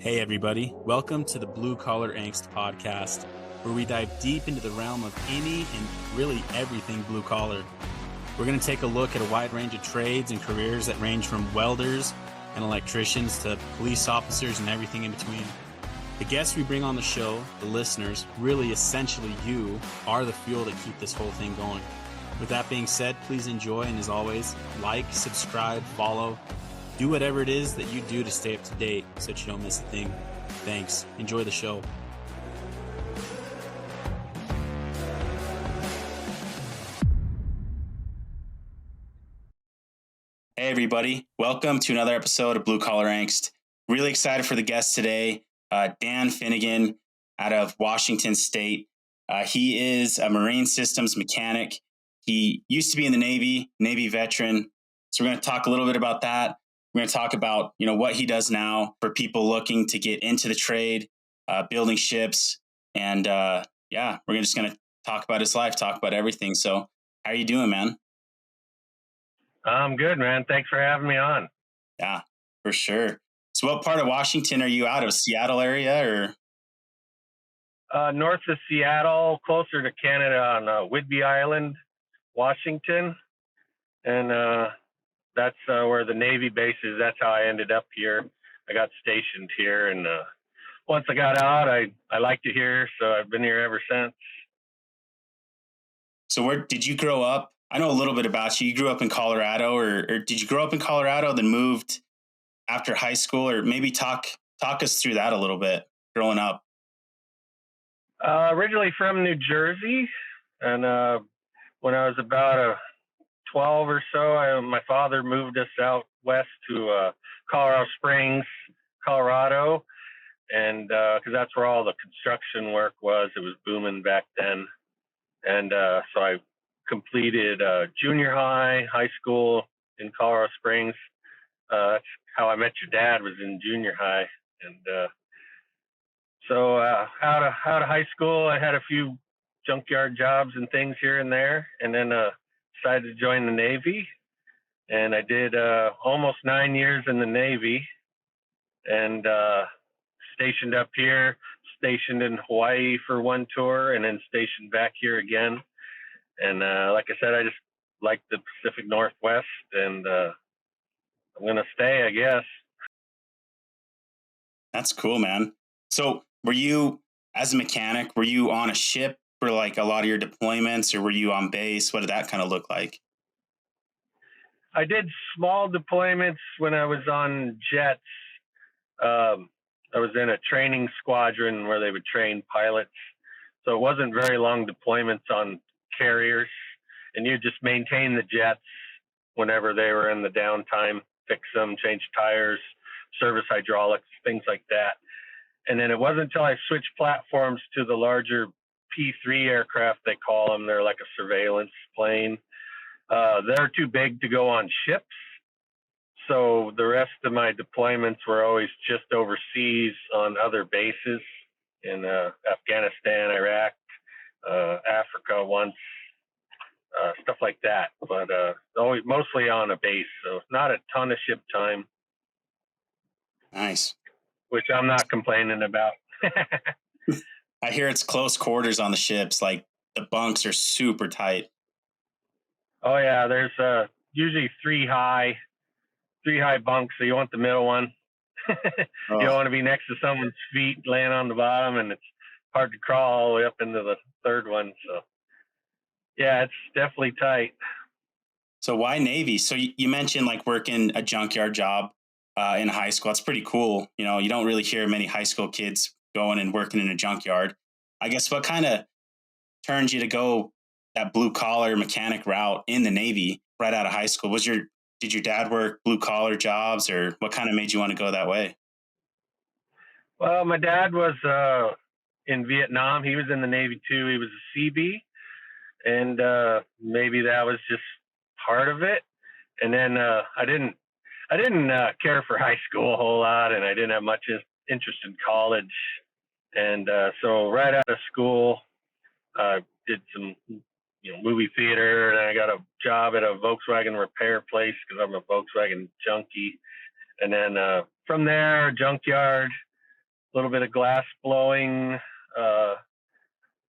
Hey everybody, welcome to the Blue Collar Angst Podcast, where we dive deep into the realm of any and really everything blue collar. We're going to take a look at a wide range of trades and careers that range from welders and electricians to police officers and everything in between. The guests we bring on the show, the listeners, really essentially you, are the fuel that keep this whole thing going. With that being said, please enjoy, and as always, like, subscribe, follow, do whatever it is that you do to stay up to date so that you don't miss a thing. Thanks. Enjoy the show. Hey everybody, welcome to another episode of Blue Collar Angst. Really excited for the guest today, Dan Finnegan out of Washington State. He is a marine systems mechanic. He used to be in the Navy veteran. So we're going to talk a little bit about that. We're going to talk about, what he does now for people looking to get into the trade, building ships. And we're just going to talk about his life, talk about everything. So how are you doing, man? I'm good, man. Thanks for having me on. Yeah, for sure. So what part of Washington are you out of? Seattle area or? North of Seattle, closer to Canada on Whidbey Island, Washington. And that's where the Navy base is. That's how I ended up here. I got stationed here. And once I got out, I liked it here. So I've been here ever since. So where did you grow up? I know a little bit about you. You grew up in Colorado, or did you grow up in Colorado, then moved after high school? Or maybe talk us through that a little bit, growing up. Originally from New Jersey. And when I was about 12 or so, my father moved us out west to Colorado Springs, Colorado. And because that's where all the construction work was. It was booming back then. And so I completed junior high school in Colorado Springs. That's how I met your dad, was in junior high. And so out of high school, I had a few junkyard jobs and things here and there, and then decided to join the Navy. And I did almost 9 years in the Navy, and stationed up here, stationed in Hawaii for one tour, and then stationed back here again. And like I said, I just like the Pacific Northwest, and I'm going to stay, I guess. That's cool, man. So were you, as a mechanic, were you on a ship for like a lot of your deployments, or were you on base? What did that kind of look like? I did small deployments when I was on jets. I was in a training squadron where they would train pilots. So it wasn't very long deployments on carriers, and you just maintain the jets whenever they were in the downtime, fix them, change tires, service hydraulics, things like that. And then it wasn't until I switched platforms to the larger P3 aircraft, they call them. They're like a surveillance plane. They're too big to go on ships. So the rest of my deployments were always just overseas on other bases in Afghanistan, Iraq, Africa once, stuff like that. But always mostly on a base, so not a ton of ship time. Nice. Which I'm not complaining about. I hear it's close quarters on the ships. Like the bunks are super tight. Oh yeah, there's usually three high bunks, so you want the middle one. You don't want to be next to someone's feet laying on the bottom, and it's hard to crawl all the way up into the third one. So yeah, it's definitely tight. So why Navy? So you mentioned like working a junkyard job in high school. That's pretty cool. You don't really hear many high school kids going and working in a junkyard. I guess what kind of turned you to go that blue collar mechanic route in the Navy right out of high school? Did your dad work blue collar jobs, or what kind of made you want to go that way? Well, my dad was in Vietnam. He was in the Navy too. He was a Seabee, and maybe that was just part of it. And then I didn't care for high school a whole lot, and I didn't have much interest in college. And so right out of school, did some movie theater, and I got a job at a Volkswagen repair place because I'm a Volkswagen junkie. And then from there, junkyard, little bit of glass blowing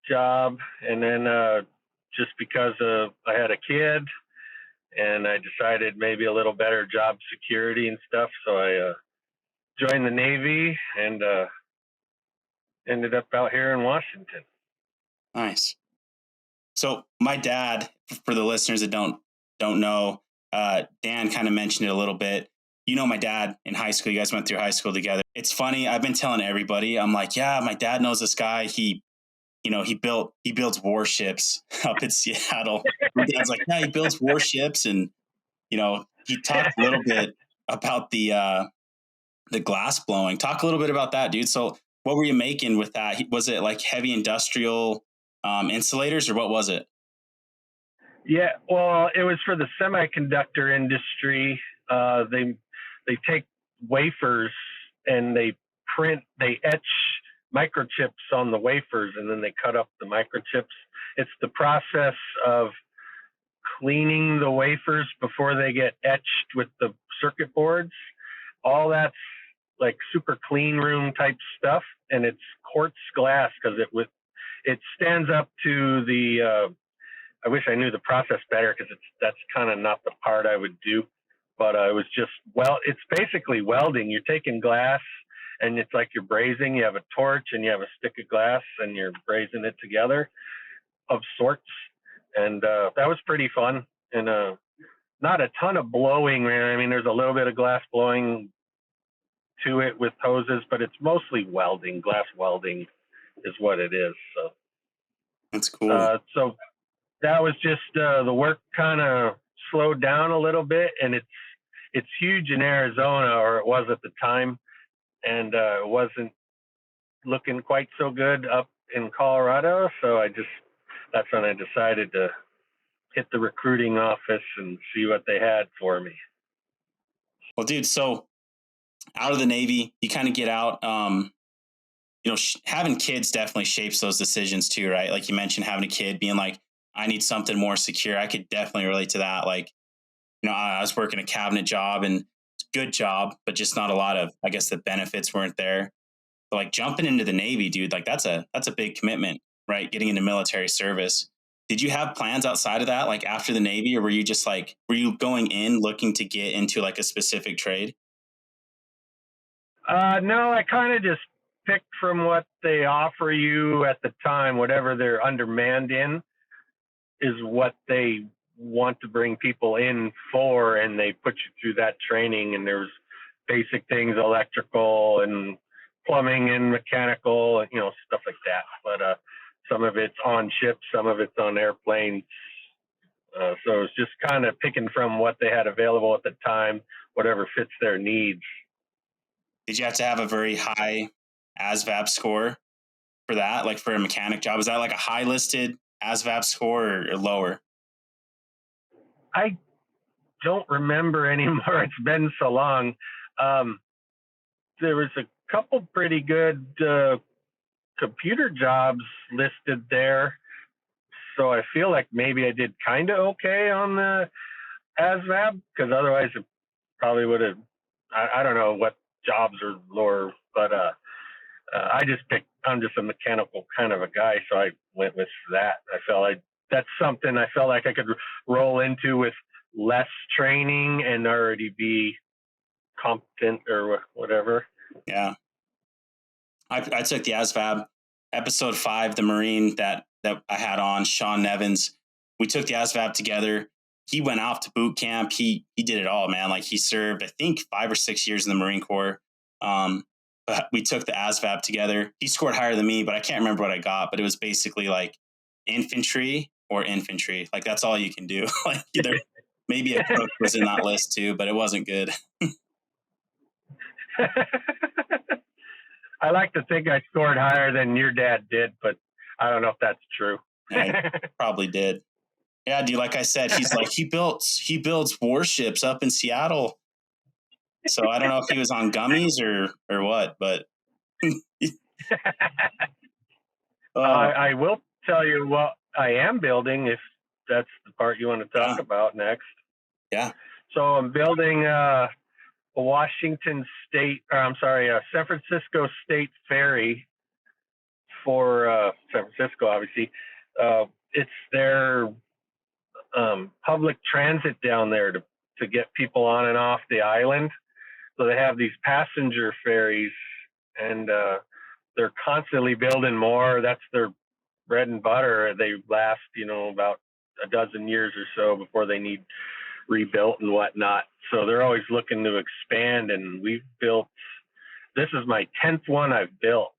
job, and then just because I had a kid, and I decided maybe a little better job security and stuff, so I joined the Navy and ended up out here in Washington. Nice. So my dad, for the listeners that don't know, Dan kind of mentioned it a little bit. You know, my dad in high school, you guys went through high school together. It's funny. I've been telling everybody, I'm like, yeah, my dad knows this guy. He builds warships up in Seattle. My dad's like, yeah, he builds warships. And, he talked a little bit about the glass blowing. Talk a little bit about that, dude. So what were you making with that? Was it like heavy industrial insulators, or what was it? Yeah, well, it was for the semiconductor industry. They take wafers and they etch microchips on the wafers, and then they cut up the microchips. It's the process of cleaning the wafers before they get etched with the circuit boards. All that's like super clean room type stuff, and it's quartz glass because it stands up to the I wish I knew the process better, because that's kind of not the part I would do, but it was just, it's basically welding. You're taking glass and it's like you're brazing. You have a torch and you have a stick of glass and you're brazing it together of sorts, and that was pretty fun. And not a ton of blowing, man. I mean, there's a little bit of glass blowing to it with hoses, but it's mostly welding. Glass welding is what it is. So that's cool. So that was just the work kind of slowed down a little bit, and it's huge in Arizona, or it was at the time, and it wasn't looking quite so good up in Colorado. So that's when I decided to hit the recruiting office and see what they had for me. Well, dude, so out of the Navy, you kind of get out. Having kids definitely shapes those decisions too, right? Like you mentioned, having a kid, being like, I need something more secure. I could definitely relate to that. Like, I was working a cabinet job, and it's a good job, but just not a lot of, I guess, the benefits weren't there. But like jumping into the Navy, dude, like that's a big commitment, right? Getting into military service. Did you have plans outside of that, like after the Navy, or were you going in looking to get into like a specific trade? No, I kind of just picked from what they offer you at the time. Whatever they're undermanned in is what they want to bring people in for, and they put you through that training. And there's basic things, electrical and plumbing and mechanical, and stuff like that. But some of it's on ships, some of it's on airplanes. So it's just kind of picking from what they had available at the time, whatever fits their needs. Did you have to have a very high ASVAB score for that, like for a mechanic job? Was that like a high listed ASVAB score or lower? I don't remember anymore. It's been so long. There was a couple pretty good computer jobs listed there, so I feel like maybe I did kind of okay on the ASVAB, because otherwise it probably would have. I don't know what jobs are lower, but I'm just a mechanical kind of a guy, so I went with that. That's something I felt like I could roll into with less training and already be competent or whatever. Yeah. I took the ASVAB, episode 5, the Marine that I had on, Sean Nevins. We took the ASVAB together. He went off to boot camp. He did it all, man. Like he served, I think, 5 or 6 years in the Marine Corps. But we took the ASVAB together. He scored higher than me, but I can't remember what I got. But it was basically like infantry or infantry. Like that's all you can do. Like either maybe a cook was in that list too, but it wasn't good. I like to think I scored higher than your dad did, but I don't know if that's true. I probably did. Yeah, dude, like I said, he's like, he builds warships up in Seattle. So I don't know if he was on gummies or what, but I will tell you what I am building, if that's the part you want to talk about next. Yeah. So I'm building San Francisco State Ferry for San Francisco, obviously. It's their public transit down there to get people on and off the island. So they have these passenger ferries, and they're constantly building more. That's their bread and butter. They last, about a dozen years or so before they need rebuilt and whatnot. So they're always looking to expand, and this is my 10th one I've built,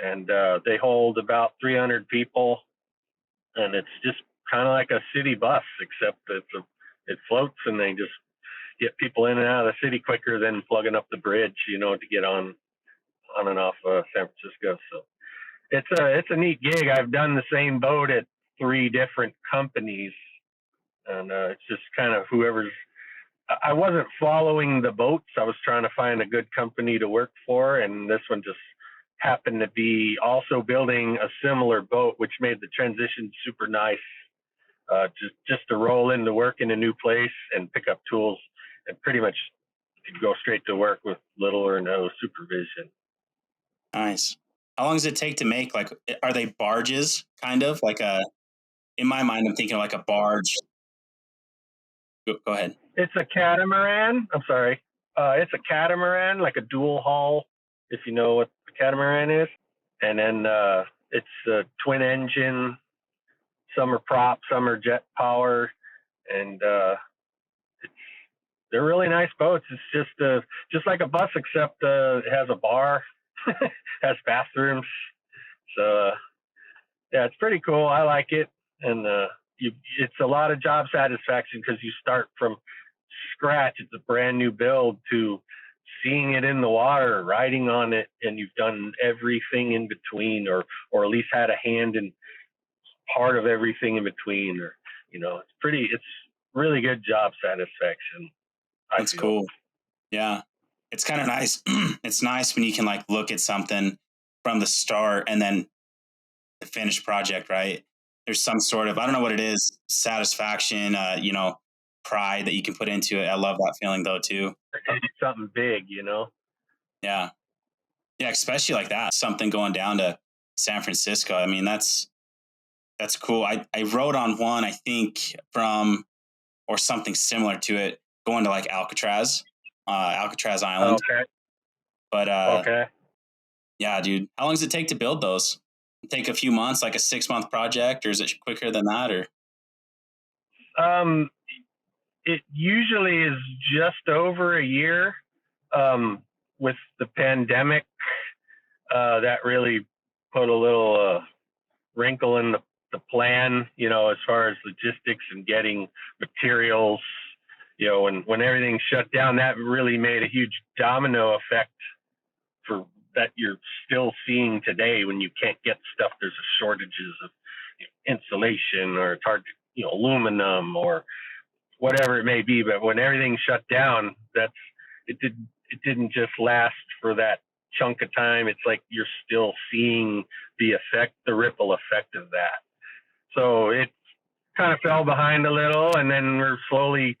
and they hold about 300 people, and it's just kind of like a city bus, except it floats, and they just get people in and out of the city quicker than plugging up the bridge, to get on and off San Francisco. So it's a neat gig. I've done the same boat at 3 different companies, and it's just kind of I wasn't following the boats. I was trying to find a good company to work for, and this one just happened to be also building a similar boat, which made the transition super nice. Just to roll into work in a new place and pick up tools, and pretty much go straight to work with little or no supervision. Nice. How long does it take to make? Like, are they barges? Kind of like in my mind, I'm thinking like a barge. Go ahead. It's a catamaran. I'm sorry. It's a catamaran, like a dual hull, if you know what a catamaran is. And then it's a twin engine. Some are prop, some are jet power, and they're really nice boats. It's just like a bus, except it has a bar, has bathrooms. So yeah, it's pretty cool. I like it, and it's a lot of job satisfaction because you start from scratch. It's a brand new build to seeing it in the water, riding on it, and you've done everything in between, or at least had a hand in part of everything in between, or it's really good job satisfaction. That's cool. Yeah, it's kind of nice. It's nice when you can like look at something from the start and then the finished project, right? There's some sort of, I don't know what it is, satisfaction, pride that you can put into it. I love that feeling though too. Something big, Yeah, especially like that, something going down to San Francisco. I mean, that's cool. I rode on one, I think, or something similar to it, going to like Alcatraz Island. Okay. But okay. Yeah, dude. How long does it take to build those? Take a few months, like a 6-month project, or is it quicker than that? Or it usually is just over a year. With the pandemic, that really put a little wrinkle in the plan, as far as logistics and getting materials. When everything shut down, that really made a huge domino effect for that you're still seeing today. When you can't get stuff, there's shortages of insulation, or it's hard to, aluminum or whatever it may be. But when everything shut down, it didn't just last for that chunk of time. It's like you're still seeing the ripple effect of that. So it kind of fell behind a little, and then we're slowly,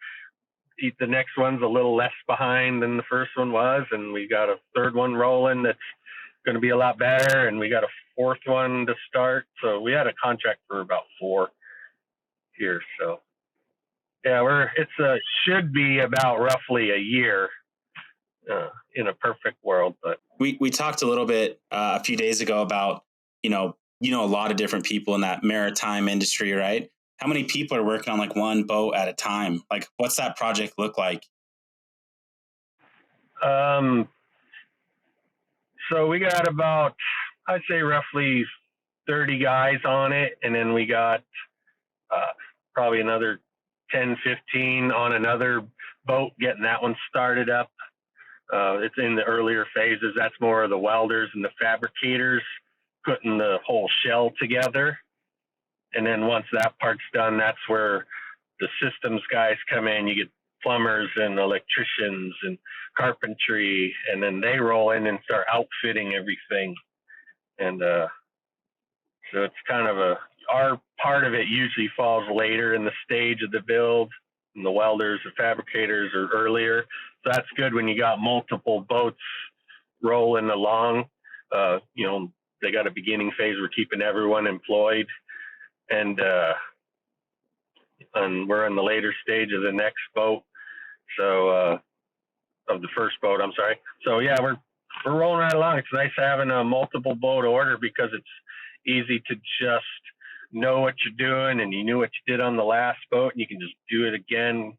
the next one's a little less behind than the first one was, and we got a third one rolling that's going to be a lot better, and we got a fourth one to start. So we had a contract for about 4 here. So yeah, should be about roughly a year in a perfect world. But we talked a little bit a few days ago about a lot of different people in that maritime industry, right? How many people are working on like one boat at a time? Like, what's that project look like? So we got about, I'd say roughly 30 guys on it. And then we got probably another 10, 15 on another boat, getting that one started up. It's in the earlier phases. That's more of the welders and the fabricators putting the whole shell together. And then once that part's done, that's where the systems guys come in. You get plumbers and electricians and carpentry, and then they roll in and start outfitting everything. And so it's kind of our part of it usually falls later in the stage of the build, and the welders, the fabricators are earlier. So that's good when you got multiple boats rolling along. They got a beginning phase. We're keeping everyone employed, and we're in the later stage of the next boat. So of the first boat, I'm sorry. So yeah, we're rolling right along. It's nice having a multiple boat order because it's easy to just know what you're doing, and you knew what you did on the last boat, and you can just do it again,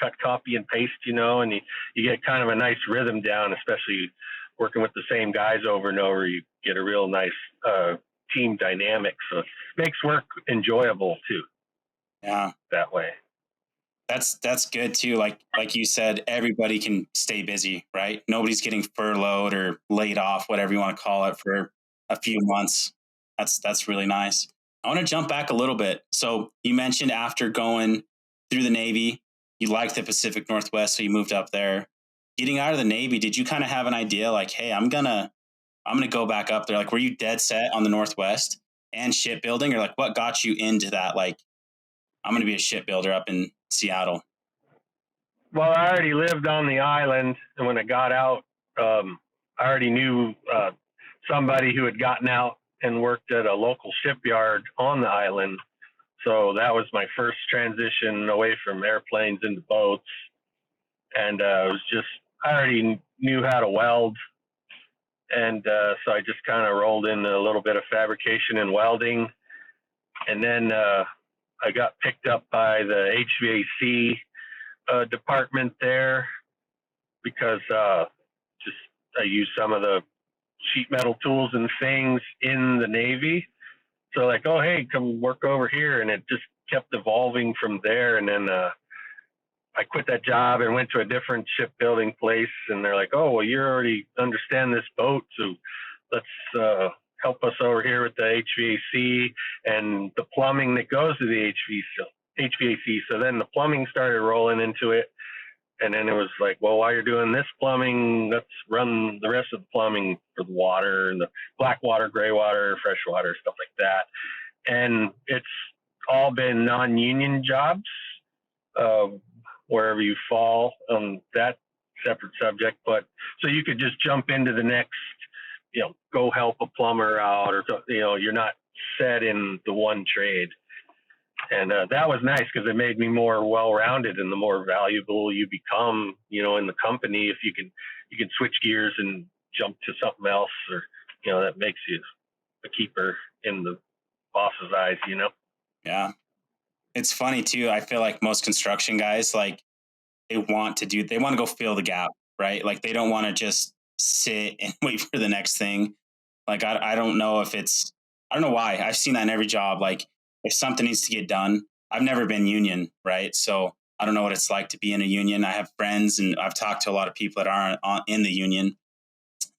cut, copy, and paste, and you get kind of a nice rhythm down, especially working with the same guys over and over. You get a real nice team dynamic. So it makes work enjoyable too. Yeah. That way. That's good too. Like you said, everybody can stay busy, right? Nobody's getting furloughed or laid off, whatever you want to call it, for a few months. That's really nice. I want to jump back a little bit. So you mentioned after going through the Navy, you liked the Pacific Northwest, so you moved up there. Getting out of the Navy, did you kind of have an idea like, hey, I'm gonna go back up there? Like, were you dead set on the Northwest and shipbuilding, or like what got you into that? Like, I'm going to be a shipbuilder up in Seattle. Well, I already lived on the island, and when I got out, I already knew somebody who had gotten out and worked at a local shipyard on the island. So that was my first transition away from airplanes into boats. And I already knew how to weld. And so I just kind of rolled in a little bit of fabrication and welding. And then I got picked up by the HVAC department there because I used some of the sheet metal tools and things in the Navy. So like, oh, hey, come work over here. And it just kept evolving from there. And then I quit that job and went to a different shipbuilding place. And they're like, oh, well, you already understand this boat, so let's help us over here with the HVAC and the plumbing that goes to the HVAC. So then the plumbing started rolling into it. And then it was like, well, while you're doing this plumbing, let's run the rest of the plumbing for the water and the black water, gray water, fresh water, stuff like that. And it's all been non-union jobs, wherever you fall on that separate subject. But so you could just jump into the next, go help a plumber out, or, you're not set in the one trade. And that was nice because it made me more well-rounded, and the more valuable you become, in the company, if you can switch gears and jump to something else, or, that makes you a keeper in the boss's eyes, Yeah. It's funny too. I feel like most construction guys, like they want to go fill the gap, right? Like they don't want to just sit and wait for the next thing. Like, I don't know I don't know why. I've seen that in every job. Like, if something needs to get done, I've never been union, right? So I don't know what it's like to be in a union. I have friends, and I've talked to a lot of people that aren't in the union.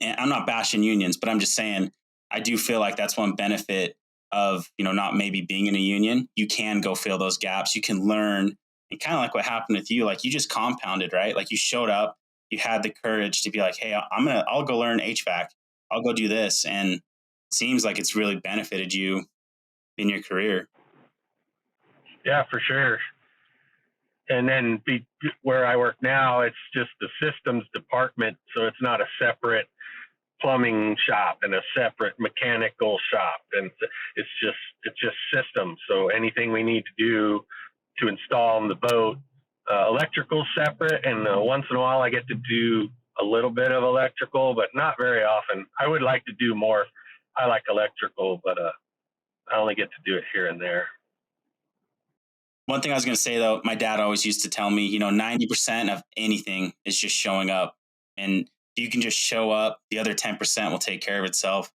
And I'm not bashing unions, but I'm just saying, I do feel like that's one benefit of, not maybe being in a union. You can go fill those gaps. You can learn, and kind of like what happened with you, like you just compounded, right? Like you showed up, you had the courage to be like, hey, I'll go learn HVAC. I'll go do this. And it seems like it's really benefited you in your career. Yeah, for sure. And then where I work now, it's just the systems department. So it's not a separate plumbing shop and a separate mechanical shop. And it's just systems. So anything we need to do to install on the boat, electrical separate. And once in a while I get to do a little bit of electrical, but not very often. I would like to do more. I like electrical, but I only get to do it here and there. One thing I was going to say, though, my dad always used to tell me, 90% of anything is just showing up. And if you can just show up, the other 10% will take care of itself.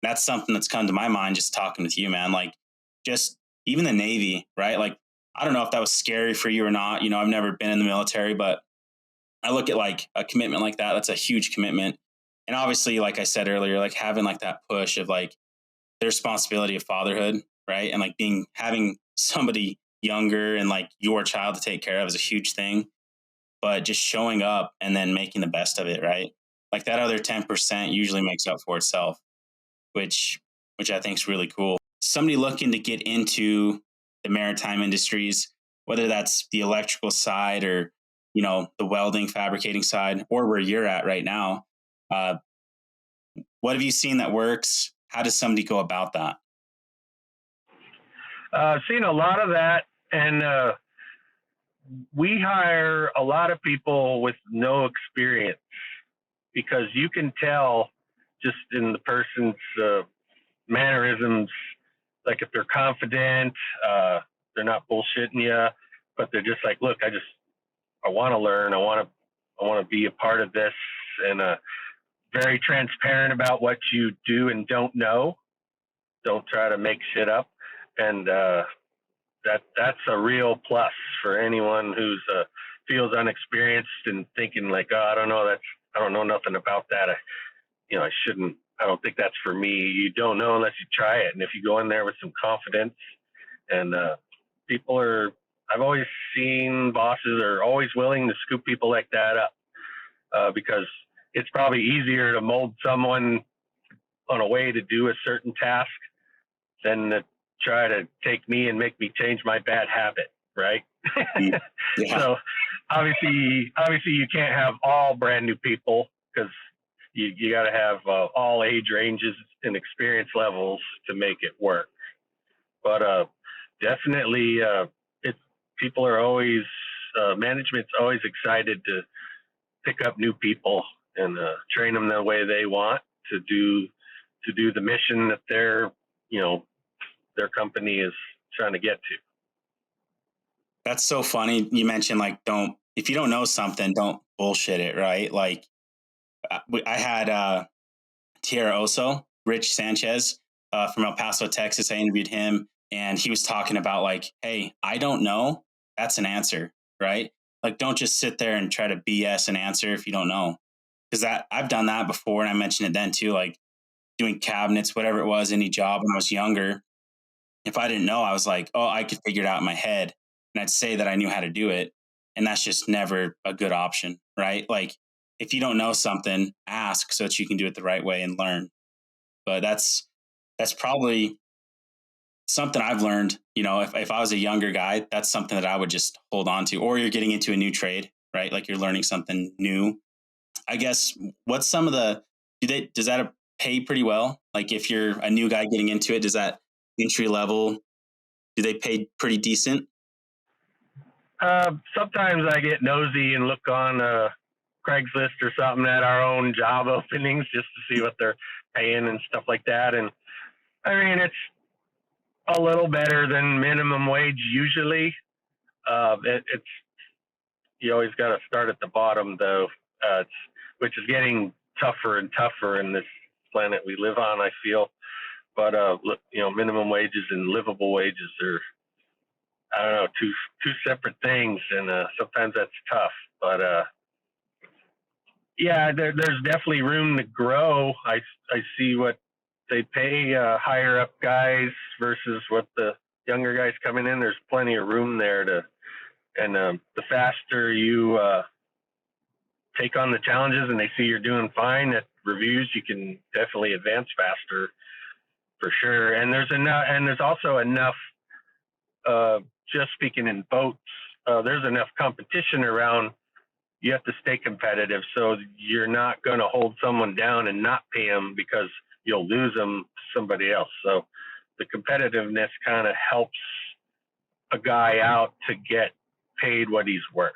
That's something that's come to my mind just talking with you, man. Like, just even the Navy, right? Like, I don't know if that was scary for you or not. I've never been in the military, but I look at like a commitment like that. That's a huge commitment. And obviously, like I said earlier, like having like that push of like the responsibility of fatherhood, right? And like having somebody younger and like your child to take care of is a huge thing. But just showing up and then making the best of it, right? Like that other 10% usually makes up for itself, which I think is really cool. Somebody looking to get into the maritime industries, whether that's the electrical side or the welding, fabricating side, or where you're at right now. What have you seen that works? How does somebody go about that? I've seen a lot of that, and we hire a lot of people with no experience because you can tell just in the person's mannerisms, like if they're confident, they're not bullshitting you, but they're just like, look, I want to learn, I want to be a part of this, and very transparent about what you do and don't know. Don't try to make shit up, and that's a real plus for anyone who's feels unexperienced and thinking like, oh, I don't know nothing about that. I shouldn't. I don't think that's for me. You don't know unless you try it. And if you go in there with some confidence, and I've always seen bosses are always willing to scoop people like that up because it's probably easier to mold someone on a way to do a certain task than to try to take me and make me change my bad habit, right? Yeah. So obviously you can't have all brand new people because you got to have all age ranges and experience levels to make it work. But definitely, people are always management's always excited to pick up new people and train them the way they want to do the mission that their company is trying to get to. That's so funny. You mentioned if you don't know something, don't bullshit it, right? Like I had Tierra Oso, Rich Sanchez from El Paso, Texas. I interviewed him, and he was talking about like, hey, I don't know. That's an answer, right? Like, don't just sit there and try to BS an answer if you don't know. Because I've done that before, and I mentioned it then too, like doing cabinets, whatever it was, any job when I was younger. If I didn't know, I was like, oh, I could figure it out in my head, and I'd say that I knew how to do it. And that's just never a good option, right? Like, if you don't know something, ask so that you can do it the right way and learn. But that's probably something I've learned. If I was a younger guy, that's something that I would just hold on to. Or you're getting into a new trade, right? Like you're learning something new. I guess what's some of does that pay pretty well? Like if you're a new guy getting into it, does that entry level, do they pay pretty decent? Sometimes I get nosy and look on Craigslist or something at our own job openings just to see what they're paying and stuff like that. And I mean, it's a little better than minimum wage usually. It's you always got to start at the bottom though, which is getting tougher and tougher in this planet we live on, I feel. But minimum wages and livable wages are, I don't know, two separate things, and sometimes that's tough. But yeah, there's definitely room to grow. I see what they pay higher up guys versus what the younger guys coming in. There's plenty of room there and the faster you take on the challenges and they see you're doing fine at reviews, you can definitely advance faster for sure. And there's also enough. Just speaking in boats, there's enough competition around. You have to stay competitive, so you're not going to hold someone down and not pay them because you'll lose them to somebody else. So the competitiveness kind of helps a guy out to get paid what he's worth,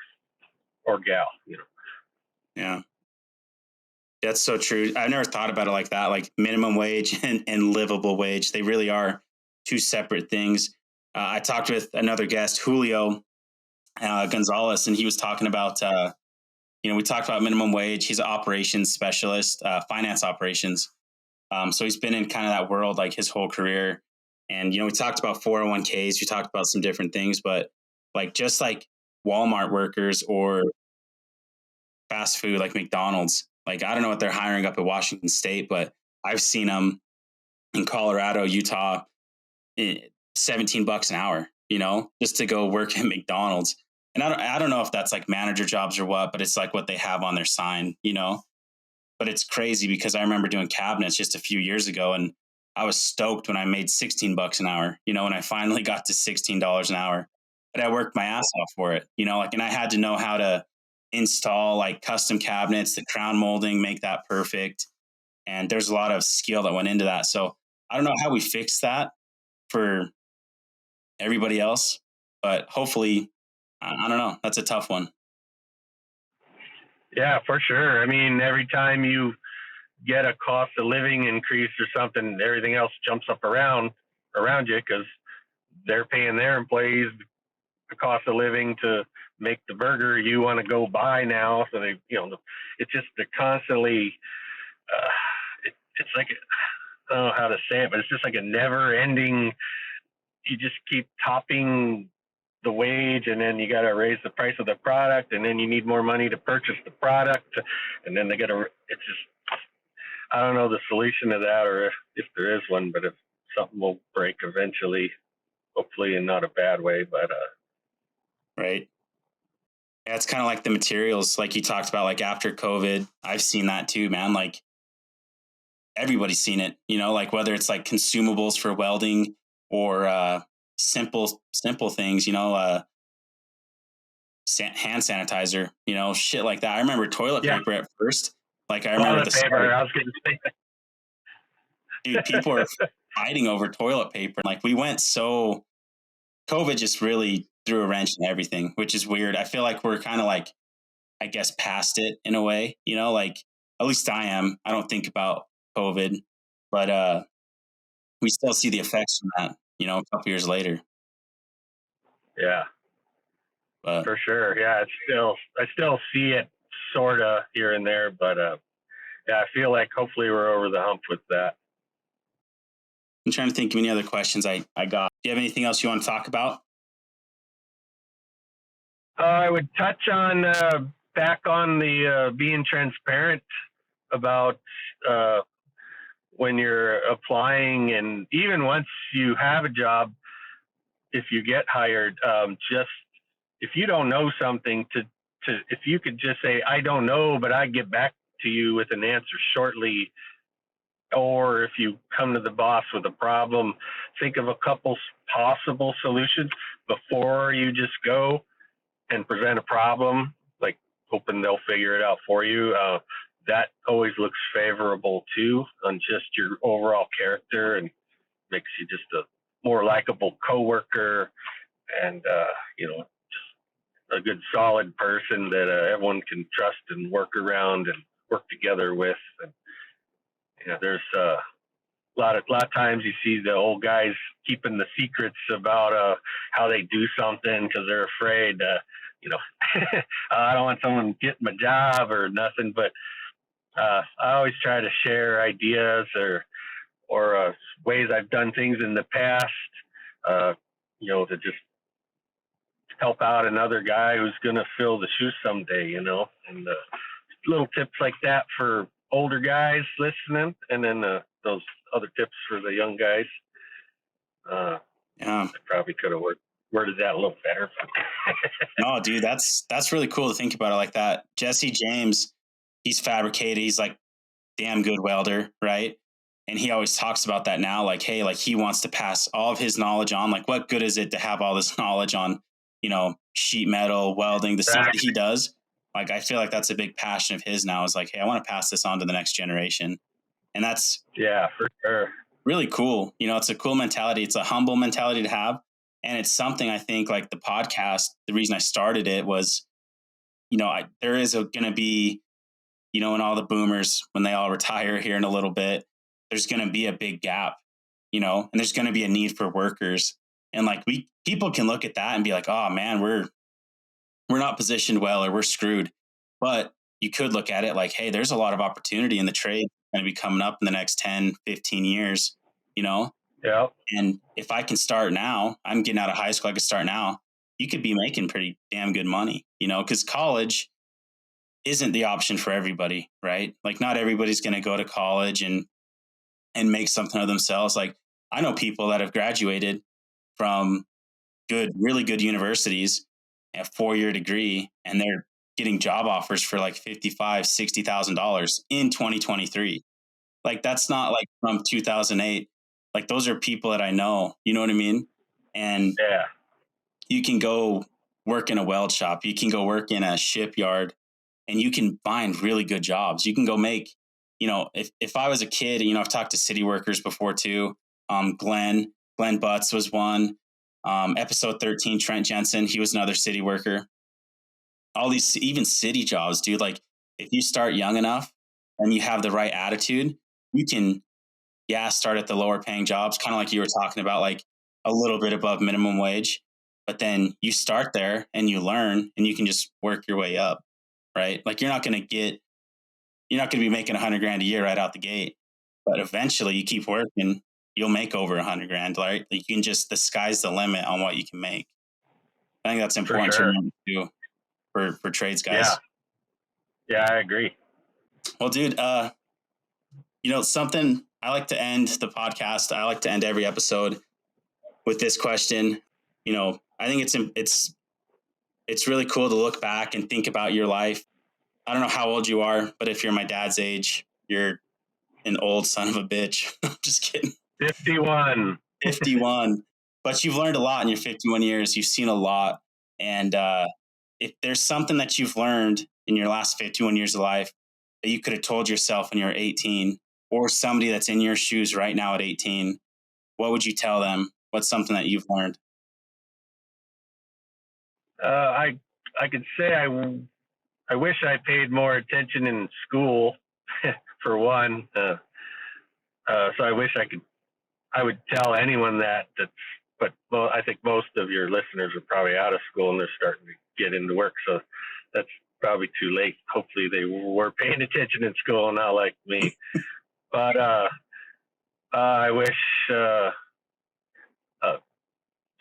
or gal, Yeah, that's so true. I've never thought about it like that, like minimum wage and livable wage. They really are two separate things. I talked with another guest, Julio Gonzalez, and he was talking about, we talked about minimum wage. He's an operations specialist, finance operations. So he's been in kind of that world like his whole career. And, we talked about 401ks. We talked about some different things, but like just like Walmart workers or fast food like McDonald's, like I don't know what they're hiring up at Washington State, but I've seen them in Colorado, Utah, $17 an hour, just to go work at McDonald's. And I don't know if that's like manager jobs or what, but it's like what they have on their sign, but it's crazy because I remember doing cabinets just a few years ago and I was stoked when I made $16 an hour, when I finally got to $16 an hour, but I worked my ass off for it, and I had to know how to install like custom cabinets, the crown molding, make that perfect. And there's a lot of skill that went into that. So I don't know how we fix that for everybody else, but hopefully, I don't know. That's a tough one. Yeah, for sure. I mean, every time you get a cost of living increase or something, everything else jumps up around you because they're paying their employees the cost of living to make the burger you want to go buy now. So they, it's just they're constantly, it's like, I don't know how to say it, but it's just like a never ending, you just keep topping the wage, and then you got to raise the price of the product, and then you need more money to purchase the product, and then it's just, I don't know the solution to that, or if there is one, but if something will break eventually, hopefully in not a bad way, but right. Yeah, it's kind of like the materials, like you talked about, like after COVID, I've seen that too, man. Like everybody's seen it, like whether it's like consumables for welding or simple things, hand sanitizer, shit like that. I remember toilet paper at first. Like I remember toilet paper. I was going to say that. Dude, people are fighting over toilet paper. Like COVID just really threw a wrench in everything, which is weird. I feel like we're kind of like, I guess, past it in a way, like at least I am. I don't think about COVID, but we still see the effects from that, a couple years later. Yeah, but, for sure. Yeah, I still see it sort of here and there, but yeah, I feel like hopefully we're over the hump with that. I'm trying to think of any other questions I got. Do you have anything else you want to talk about? I would touch on back on the being transparent about when you're applying, and even once you have a job, if you get hired, just if you don't know something, if you could just say, I don't know, but I get back to you with an answer shortly. Or if you come to the boss with a problem, think of a couple possible solutions before you just go and present a problem, like hoping they'll figure it out for you. That always looks favorable too on just your overall character, and makes you just a more likable coworker, and just a good solid person that everyone can trust and work around and work together with. And there's a lot of times you see the old guys keeping the secrets about how they do something because they're afraid. I don't want someone getting my job or nothing, but I always try to share ideas or ways I've done things in the past, to just help out another guy who's going to fill the shoes someday, and little tips like that for older guys listening, and then those other tips for the young guys. I probably could have worded that a little better. No, dude, that's really cool to think about it like that. Jesse James, he's fabricated. He's like damn good welder, right? And he always talks about that now, like, hey, like he wants to pass all of his knowledge on. Like, what good is it to have all this knowledge on, sheet metal, welding, the stuff that he does? Like, I feel like that's a big passion of his now, is like, hey, I want to pass this on to the next generation. And that's for sure really cool. It's a cool mentality. It's a humble mentality to have. And it's something I think, like the podcast, the reason I started it was, there is going to be, and all the boomers, when they all retire here in a little bit, there's going to be a big gap, and there's going to be a need for workers. And like people can look at that and be like, oh man, we're not positioned well, or we're screwed. But you could look at it like, hey, there's a lot of opportunity in the trade going to be coming up in the next 10, 15 years, Yeah. And if I can start now, I'm getting out of high school, I could start now. You could be making pretty damn good money, because college isn't the option for everybody, right? Like not everybody's going to go to college and make something of themselves. Like I know people that have graduated from really good universities, a 4-year degree, and they're getting job offers for like $55,000, $60,000 in 2023. Like that's not like from 2008. Like those are people that I know, you know what I mean? And you can go work in a weld shop. You can go work in a shipyard. and you can find really good jobs. You can go make, if I was a kid, I've talked to city workers before too. Glenn Butts was one. Episode 13, Trent Jensen, he was another city worker. All these, even city jobs, dude, like if you start young enough and you have the right attitude, you can, start at the lower paying jobs, kind of like you were talking about, like a little bit above minimum wage. But then you start there and you learn and you can just work your way up, right? Like you're not going to be making $100,000 a year right out the gate, but eventually you keep working, you'll make over $100,000, right? Like you can just, the sky's the limit on what you can make. I think that's important to remember too for trades guys. Yeah, I agree. Well, dude, something I like to end the podcast. I like to end every episode with this question. I think it's really cool to look back and think about your life. I don't know how old you are, but if you're my dad's age, you're an old son of a bitch. I'm just kidding. 51. 51. But you've learned a lot in your 51 years. You've seen a lot. And if there's something that you've learned in your last 51 years of life that you could have told yourself when you were 18, or somebody that's in your shoes right now at 18, what would you tell them? What's something that you've learned? I could say I wish I paid more attention in school, for one. So I wish I would tell anyone but I think most of your listeners are probably out of school and they're starting to get into work. So that's probably too late. Hopefully they were paying attention in school, not like me. But I wish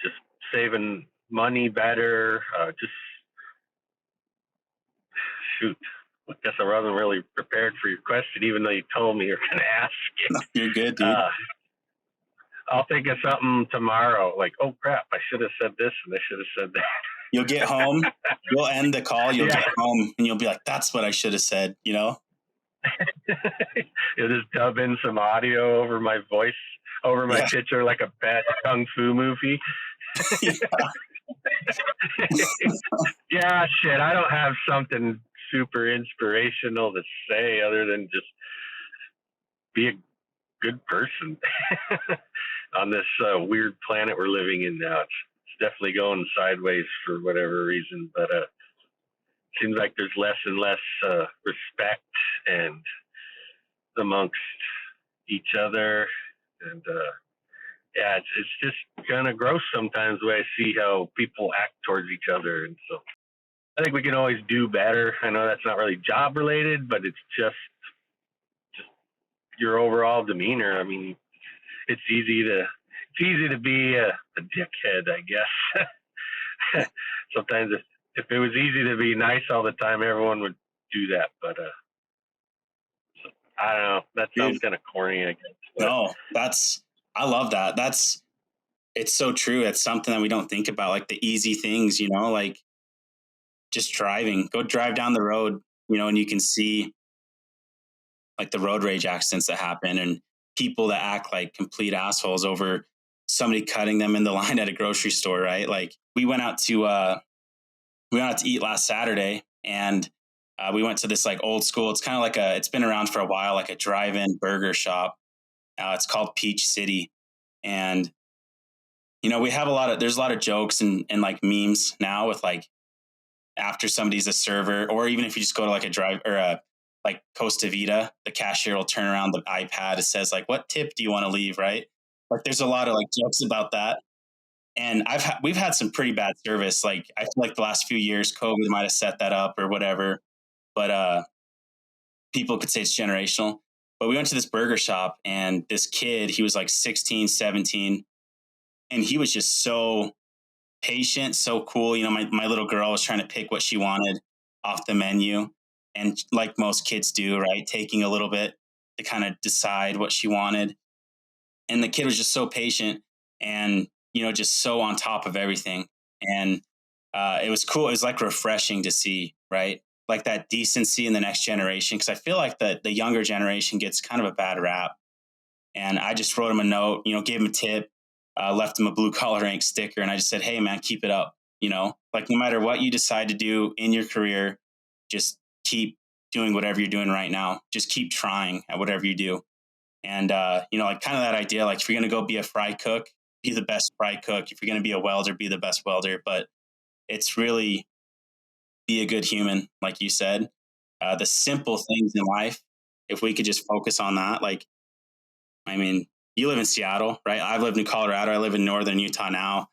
just saving money better. Shoot. I guess I wasn't really prepared for your question, even though you told me you're going to ask it. You're good, dude. I'll think of something tomorrow. Like, oh crap, I should have said this and I should have said that. You'll get home. You'll end the call. You'll get home and you'll be like, that's what I should have said, You'll just dub in some audio over my voice, over my picture, like a bad kung fu movie. Yeah, shit. I don't have something super inspirational to say other than just be a good person on this weird planet we're living in now. It's definitely going sideways for whatever reason, but seems like there's less and less respect and amongst each other, and it's just kind of gross sometimes the way I see how people act towards each other. And so I think we can always do better. I know that's not really job related, but it's just your overall demeanor. I mean, it's easy to be a dickhead, I guess. Sometimes if it was easy to be nice all the time, everyone would do that. But I don't know. That sounds kind of corny, I guess. But. No, I love that. It's so true. It's something that we don't think about, like the easy things, like just go drive down the road, and you can see like the road rage accidents that happen and people that act like complete assholes over somebody cutting them in the line at a grocery store, right? Like we went out to eat last Saturday, and we went to this like old school. It's kind of it's been around for a while, like a drive-in burger shop. It's called Peach City. And, we have there's a lot of jokes and like memes now with like, after somebody's a server, or even if you just go to like a drive or a like Costa Vida, the cashier will turn around the iPad. It says like, what tip do you want to leave? Right. Like there's a lot of like jokes about that. And we've had some pretty bad service. Like I feel like the last few years, COVID might've set that up or whatever, but people could say it's generational. But we went to this burger shop and this kid, he was like 16, 17, and he was just so patient, so cool. My little girl was trying to pick what she wanted off the menu. And like most kids do, right? Taking a little bit to kind of decide what she wanted. And the kid was just so patient and, just so on top of everything. And it was cool. It was like refreshing to see, right? Like that decency in the next generation. Cause I feel like the younger generation gets kind of a bad rap. And I just wrote him a note, gave him a tip, left him a Blue Collar Angst sticker. And I just said, hey man, keep it up. Like no matter what you decide to do in your career, just keep doing whatever you're doing right now. Just keep trying at whatever you do. And, like kind of that idea, like if you're going to go be a fry cook, be the best fry cook. If you're going to be a welder, be the best welder. But it's really be a good human, like you said. The simple things in life, if we could just focus on that, like, I mean, you live in Seattle, right? I've lived in Colorado. I live in northern Utah now.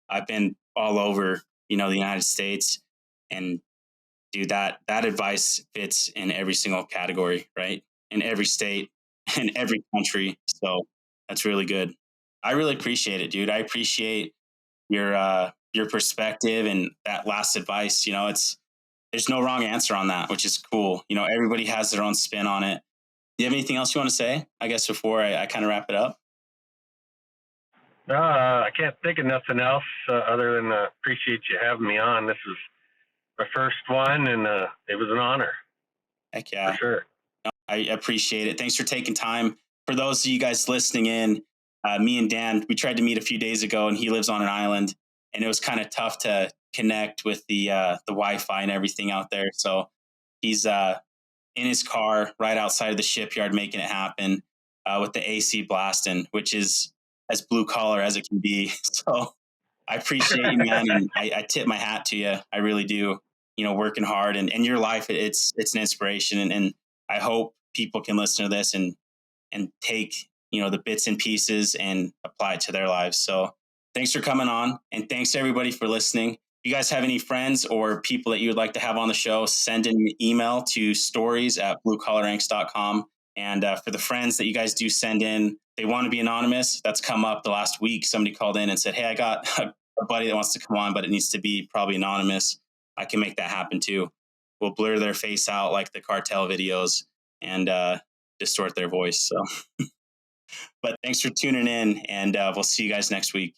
I've been all over, the United States. And dude, that advice fits in every single category, right? In every state, in every country. So that's really good. I really appreciate it, dude. I appreciate your perspective and that last advice. There's no wrong answer on that, which is cool. Everybody has their own spin on it. Do you have anything else you want to say, I guess, before I kind of wrap it up? No, I can't think of nothing else other than appreciate you having me on. This is my first one, and it was an honor. Heck yeah. For sure. No, I appreciate it. Thanks for taking time. For those of you guys listening in, me and Dan, we tried to meet a few days ago, and he lives on an island, and it was kind of tough to connect with the Wi-Fi and everything out there. So he's in his car right outside of the shipyard making it happen with the AC blasting, which is as blue collar as it can be. So I appreciate you, man, and I tip my hat to you. I really do. Working hard and your life, it's an inspiration, and I hope people can listen to this and take the bits and pieces and apply it to their lives. So thanks for coming on, and thanks to everybody for listening. If you guys have any friends or people that you would like to have on the show, send an email to stories@bluecollarangst.com. And for the friends that you guys do send in, they want to be anonymous. That's come up the last week. Somebody called in and said, hey, I got a buddy that wants to come on, but it needs to be probably anonymous. I can make that happen too. We'll blur their face out like the cartel videos and distort their voice. So, but thanks for tuning in, and we'll see you guys next week.